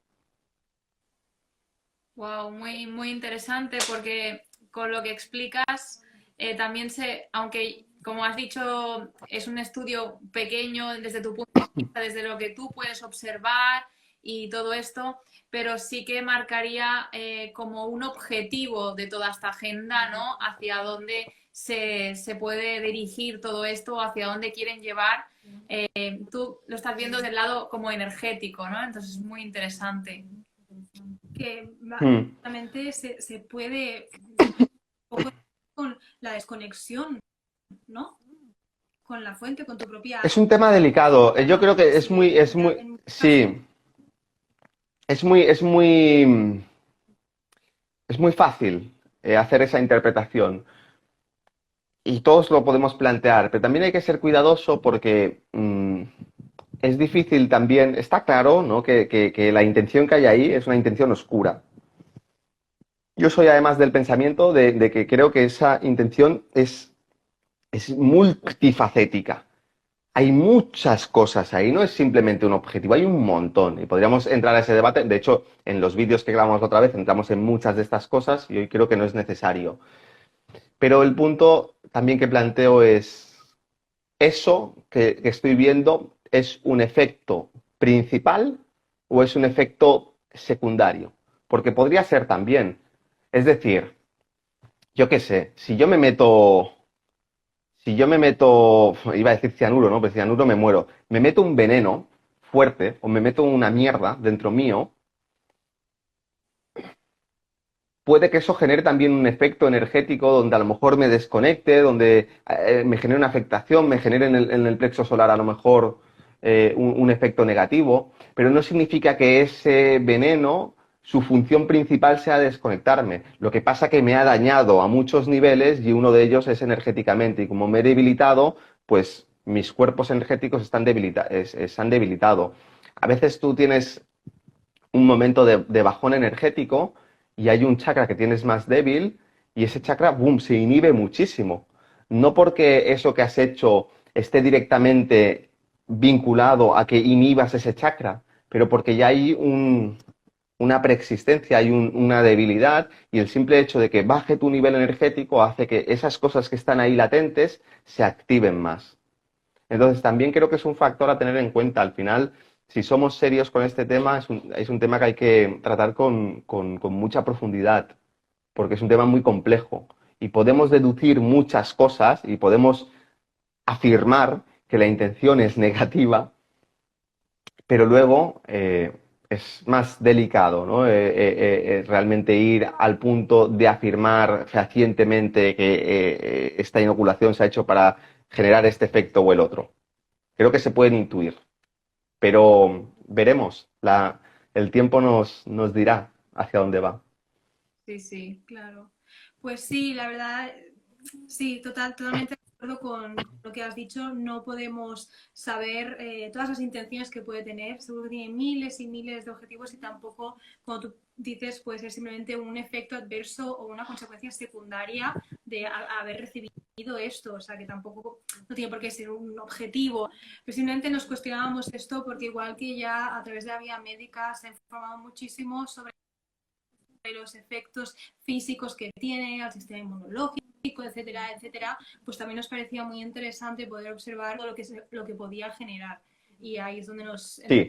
Wow, muy, muy interesante porque con lo que explicas también aunque como has dicho, es un estudio pequeño desde tu punto de vista, desde lo que tú puedes observar y todo esto, pero sí que marcaría como un objetivo de toda esta agenda, ¿no? Hacia dónde se puede dirigir todo esto, hacia dónde quieren llevar. Tú lo estás viendo del lado como energético, ¿no? Entonces es muy interesante. Que básicamente se puede con la desconexión, ¿no? Con la fuente, con tu propia... Es un tema delicado. Yo creo que es muy, sí. Es muy fácil hacer esa interpretación. Y todos lo podemos plantear, pero también hay que ser cuidadoso porque es difícil también, está claro, ¿no?, que la intención que hay ahí es una intención oscura. Yo soy además del pensamiento de que creo que esa intención es multifacética. hay muchas cosas ahí, no es simplemente un objetivo, hay un montón y podríamos entrar a ese debate. De hecho, en los vídeos que grabamos la otra vez entramos en muchas de estas cosas y hoy creo que no es necesario. Pero el punto también que planteo es, ¿eso que estoy viendo es un efecto principal o es un efecto secundario? Porque podría ser también. Es decir, yo qué sé, si yo me meto, iba a decir cianuro, ¿no? Pero cianuro me muero. Me meto un veneno fuerte o me meto una mierda dentro mío, puede que eso genere también un efecto energético donde a lo mejor me desconecte, donde me genere una afectación, me genere en el plexo solar a lo mejor un efecto negativo, pero no significa que ese veneno, su función principal sea desconectarme. Lo que pasa que me ha dañado a muchos niveles y uno de ellos es energéticamente y como me he debilitado, pues mis cuerpos energéticos se han debilitado. A veces tú tienes un momento de bajón energético y hay un chakra que tienes más débil y ese chakra, boom, se inhibe muchísimo. No porque eso que has hecho esté directamente vinculado a que inhibas ese chakra, pero porque ya hay una preexistencia, hay una debilidad y el simple hecho de que baje tu nivel energético hace que esas cosas que están ahí latentes se activen más. Entonces, también creo que es un factor a tener en cuenta. Al final, si somos serios con este tema, es un tema que hay que tratar con mucha profundidad, porque es un tema muy complejo. Y podemos deducir muchas cosas y podemos afirmar que la intención es negativa, pero luego es más delicado, ¿no? Realmente ir al punto de afirmar fehacientemente que esta inoculación se ha hecho para generar este efecto o el otro. Creo que se pueden intuir, pero veremos. El tiempo nos dirá hacia dónde va. Sí, sí. Claro. Pues sí, la verdad, sí, totalmente de acuerdo con lo que has dicho. No podemos saber todas las intenciones que puede tener. Seguro que tiene miles y miles de objetivos y tampoco, como tú dices, puede ser simplemente un efecto adverso o una consecuencia secundaria de haber recibido esto. O sea, que tampoco no tiene por qué ser un objetivo. Pero simplemente nos cuestionábamos esto porque igual que ya a través de la vía médica se ha informado muchísimo sobre los efectos físicos que tiene al sistema inmunológico, etcétera, etcétera, pues también nos parecía muy interesante poder observar todo lo que podía generar. Y ahí es donde nos... Sí,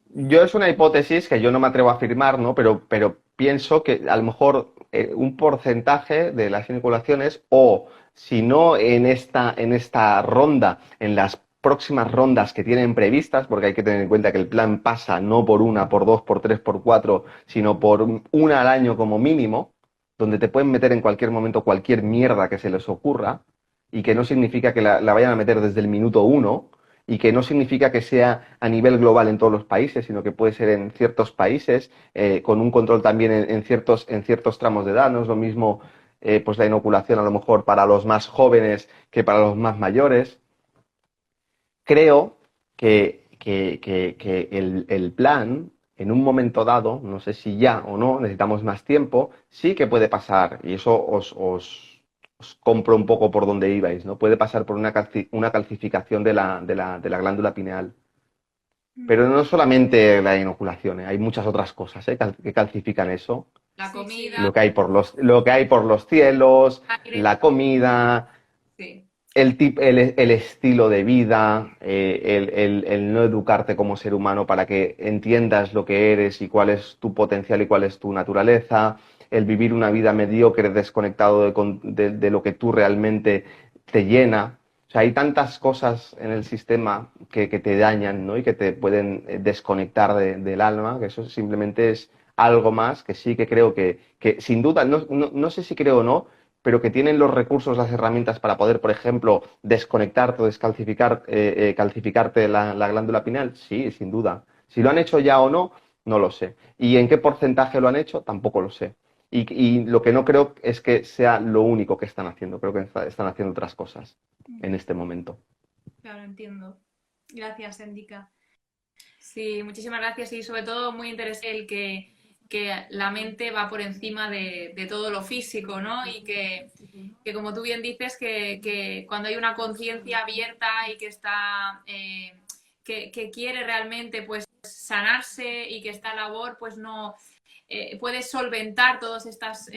yo es una hipótesis que yo no me atrevo a afirmar, ¿no? Pero pienso que a lo mejor un porcentaje de las inoculaciones, o si no en esta ronda, en las próximas rondas que tienen previstas, porque hay que tener en cuenta que el plan pasa no por una, por dos, por tres, por cuatro, sino por una al año como mínimo, donde te pueden meter en cualquier momento cualquier mierda que se les ocurra, y que no significa que la vayan a meter desde el minuto uno y que no significa que sea a nivel global en todos los países, sino que puede ser en ciertos países, con un control también en ciertos tramos de edad. No es lo mismo pues la inoculación a lo mejor para los más jóvenes que para los más mayores. Creo que el plan, en un momento dado, no sé si ya o no, necesitamos más tiempo, sí que puede pasar, y eso os compro un poco por donde ibais, ¿no? Puede pasar por una calcificación de la glándula pineal. Pero no solamente la inoculación, hay muchas otras cosas que calcifican eso. La Sí, sí. comida, Lo que hay por los cielos, aire, la comida, sí. el estilo de vida, el no educarte como ser humano para que entiendas lo que eres y cuál es tu potencial y cuál es tu naturaleza, el vivir una vida mediocre, desconectado de lo que tú realmente te llena. O sea, hay tantas cosas en el sistema que te dañan, ¿no? Y que te pueden desconectar del alma, que eso simplemente es algo más que sí que creo que sin duda, no sé si creo o no, pero que tienen los recursos, las herramientas para poder, por ejemplo, desconectarte o calcificarte la glándula pineal, sí, sin duda. Si lo han hecho ya o no, no lo sé. ¿Y en qué porcentaje lo han hecho? Tampoco lo sé. Y lo que no creo es que sea lo único que están haciendo. Creo que están haciendo otras cosas en este momento. Claro, entiendo. Gracias, Endica. Sí, muchísimas gracias y sobre todo muy interesante que la mente va por encima de todo lo físico, ¿no? Y que como tú bien dices, que cuando hay una conciencia abierta y que está, que quiere realmente pues sanarse y que esta labor pues no puede solventar todas estas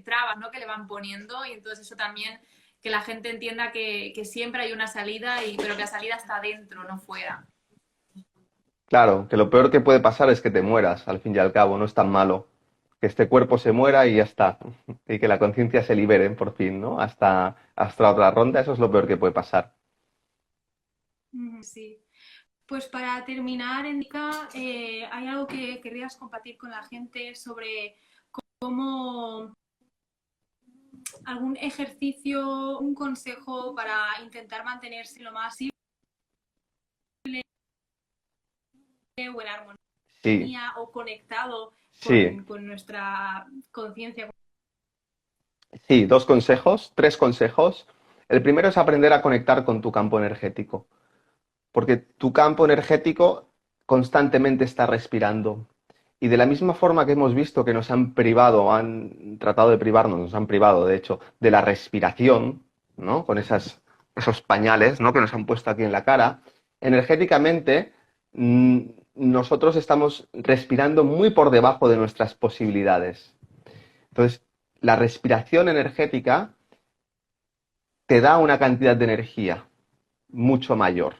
trabas, ¿no? Que le van poniendo, y entonces eso también que la gente entienda que siempre hay una salida, pero que la salida está dentro, no fuera. Claro, que lo peor que puede pasar es que te mueras, al fin y al cabo, no es tan malo. Que este cuerpo se muera y ya está. Y que la conciencia se libere por fin, ¿no? Hasta otra ronda, eso es lo peor que puede pasar. Sí. Pues para terminar, Enrica, ¿hay algo que querrías compartir con la gente sobre cómo algún ejercicio, un consejo para intentar mantenerse lo más posible o en Sí, armonía o conectado sí, con nuestra conciencia? sí, tres consejos. El primero es aprender a conectar con tu campo energético, porque tu campo energético constantemente está respirando. Y de la misma forma que hemos visto que nos han privado, han tratado de privarnos, nos han privado, de hecho, de la respiración, ¿no? Con esos pañales, ¿no? Que nos han puesto aquí en la cara, energéticamente nosotros estamos respirando muy por debajo de nuestras posibilidades. Entonces, la respiración energética te da una cantidad de energía mucho mayor.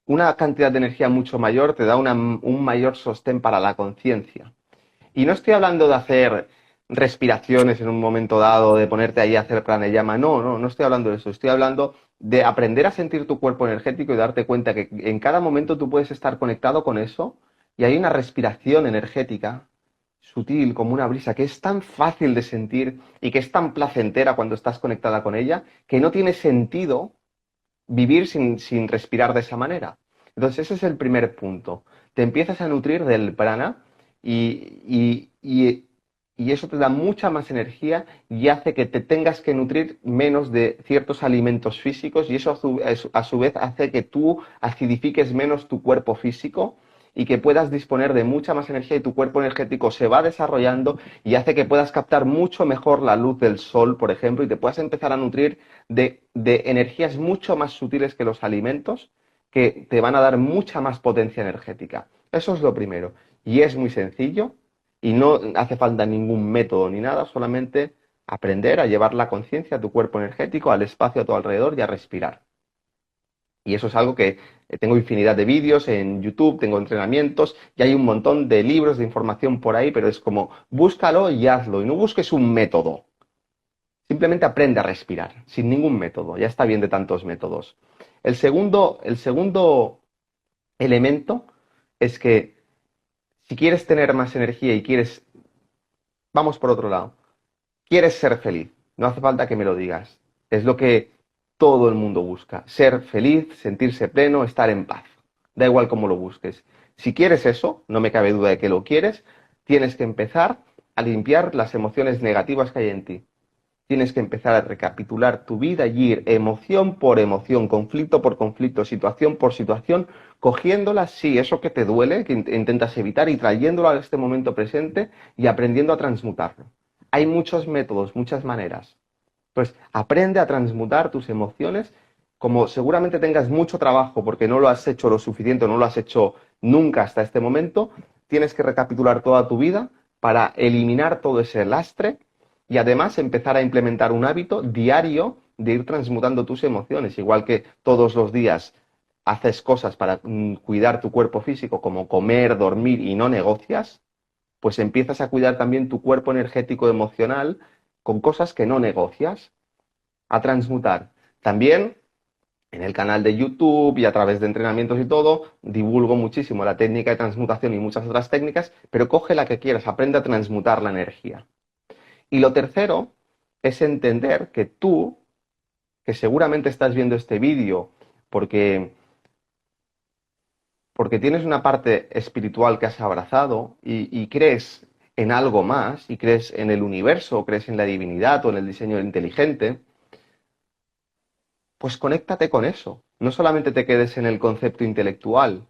Una cantidad de energía mucho mayor te da un mayor sostén para la conciencia. Y no estoy hablando de hacer respiraciones en un momento dado, de ponerte ahí a hacer pranayama. No estoy hablando de eso. Estoy hablando de aprender a sentir tu cuerpo energético y darte cuenta que en cada momento tú puedes estar conectado con eso y hay una respiración energética sutil como una brisa que es tan fácil de sentir y que es tan placentera cuando estás conectada con ella que no tiene sentido vivir sin respirar de esa manera. Entonces ese es el primer punto. Te empiezas a nutrir del prana y eso te da mucha más energía y hace que te tengas que nutrir menos de ciertos alimentos físicos y eso a su vez hace que tú acidifiques menos tu cuerpo físico y que puedas disponer de mucha más energía y tu cuerpo energético se va desarrollando y hace que puedas captar mucho mejor la luz del sol, por ejemplo, y te puedas empezar a nutrir de energías mucho más sutiles que los alimentos que te van a dar mucha más potencia energética. Eso es lo primero. Y es muy sencillo y no hace falta ningún método ni nada, solamente aprender a llevar la conciencia a tu cuerpo energético, al espacio a tu alrededor y a respirar. Y eso es algo que tengo infinidad de vídeos en YouTube, tengo entrenamientos y hay un montón de libros de información por ahí, pero es como búscalo y hazlo y no busques un método. Simplemente aprende a respirar, sin ningún método. Ya está bien de tantos métodos. El segundo elemento es que si quieres tener más energía y quieres, vamos por otro lado, quieres ser feliz, no hace falta que me lo digas. Es lo que todo el mundo busca, ser feliz, sentirse pleno, estar en paz. Da igual cómo lo busques. Si quieres eso, no me cabe duda de que lo quieres, tienes que empezar a limpiar las emociones negativas que hay en ti. Tienes que empezar a recapitular tu vida y ir emoción por emoción, conflicto por conflicto, situación por situación, cogiéndola, sí, eso que te duele, que intentas evitar y trayéndolo a este momento presente y aprendiendo a transmutarlo. Hay muchos métodos, muchas maneras. Pues aprende a transmutar tus emociones, como seguramente tengas mucho trabajo porque no lo has hecho lo suficiente, no lo has hecho nunca hasta este momento, tienes que recapitular toda tu vida para eliminar todo ese lastre y además empezar a implementar un hábito diario de ir transmutando tus emociones, igual que todos los días haces cosas para cuidar tu cuerpo físico, como comer, dormir y no negocias, pues empiezas a cuidar también tu cuerpo energético emocional con cosas que no negocias, a transmutar. También en el canal de YouTube y a través de entrenamientos y todo, divulgo muchísimo la técnica de transmutación y muchas otras técnicas, pero coge la que quieras, aprende a transmutar la energía. Y lo tercero es entender que tú, que seguramente estás viendo este vídeo porque, porque tienes una parte espiritual que has abrazado y crees en algo más, y crees en el universo, o crees en la divinidad o en el diseño inteligente, pues conéctate con eso. No solamente te quedes en el concepto intelectual.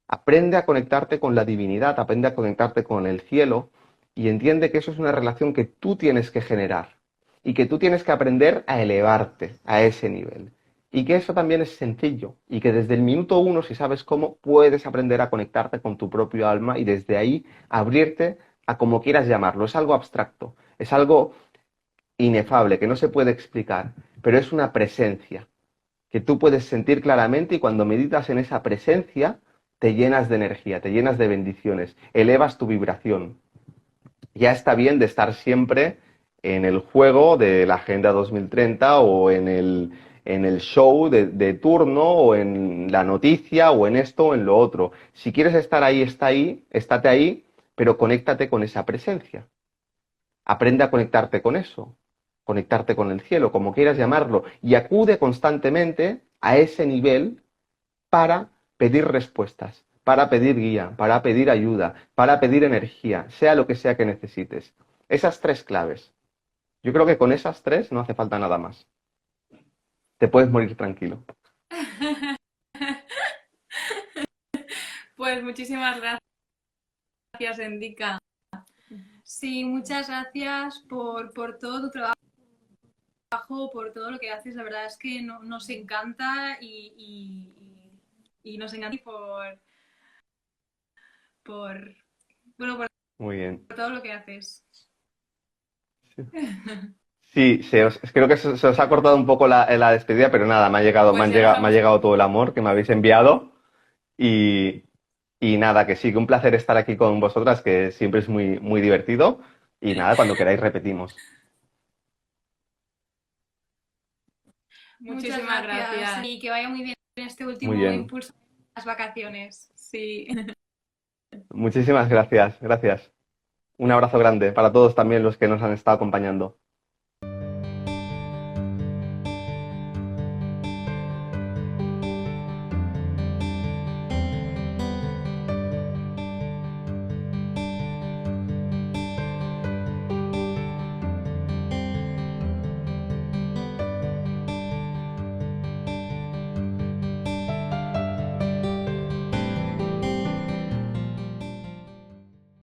Aprende a conectarte con la divinidad, aprende a conectarte con el cielo y entiende que eso es una relación que tú tienes que generar y que tú tienes que aprender a elevarte a ese nivel. Y que eso también es sencillo y que desde el minuto uno, si sabes cómo, puedes aprender a conectarte con tu propio alma y desde ahí abrirte a como quieras llamarlo. Es algo abstracto, es algo inefable, que no se puede explicar, pero es una presencia que tú puedes sentir claramente y cuando meditas en esa presencia te llenas de energía, te llenas de bendiciones, elevas tu vibración. Ya está bien de estar siempre en el juego de la Agenda 2030 o en el show de turno o en la noticia o en esto o en lo otro. Si quieres estar ahí, estate ahí, pero conéctate con esa presencia. Aprende a conectarte con eso, conectarte con el cielo, como quieras llamarlo, y acude constantemente a ese nivel para pedir respuestas, para pedir guía, para pedir ayuda, para pedir energía, sea lo que sea que necesites. Esas tres claves. Yo creo que con esas tres no hace falta nada más. Te puedes morir tranquilo. Pues muchísimas gracias, Endika. Sí, muchas gracias por todo tu trabajo, por todo lo que haces. La verdad es que nos encanta y nos encanta por, bueno, por Muy bien. todo lo que haces. Sí, creo que se os ha cortado un poco la despedida, pero nada, Pues ya nos me ha hemos... llegado todo el amor que me habéis enviado y, y nada, que sí, que un placer estar aquí con vosotras, que siempre es muy, muy divertido y nada, cuando queráis repetimos. Muchas Muchísimas gracias. y que vaya muy bien este Muy último bien. impulso de las vacaciones. Sí. Muchísimas gracias, gracias. Un abrazo grande para todos también los que nos han estado acompañando.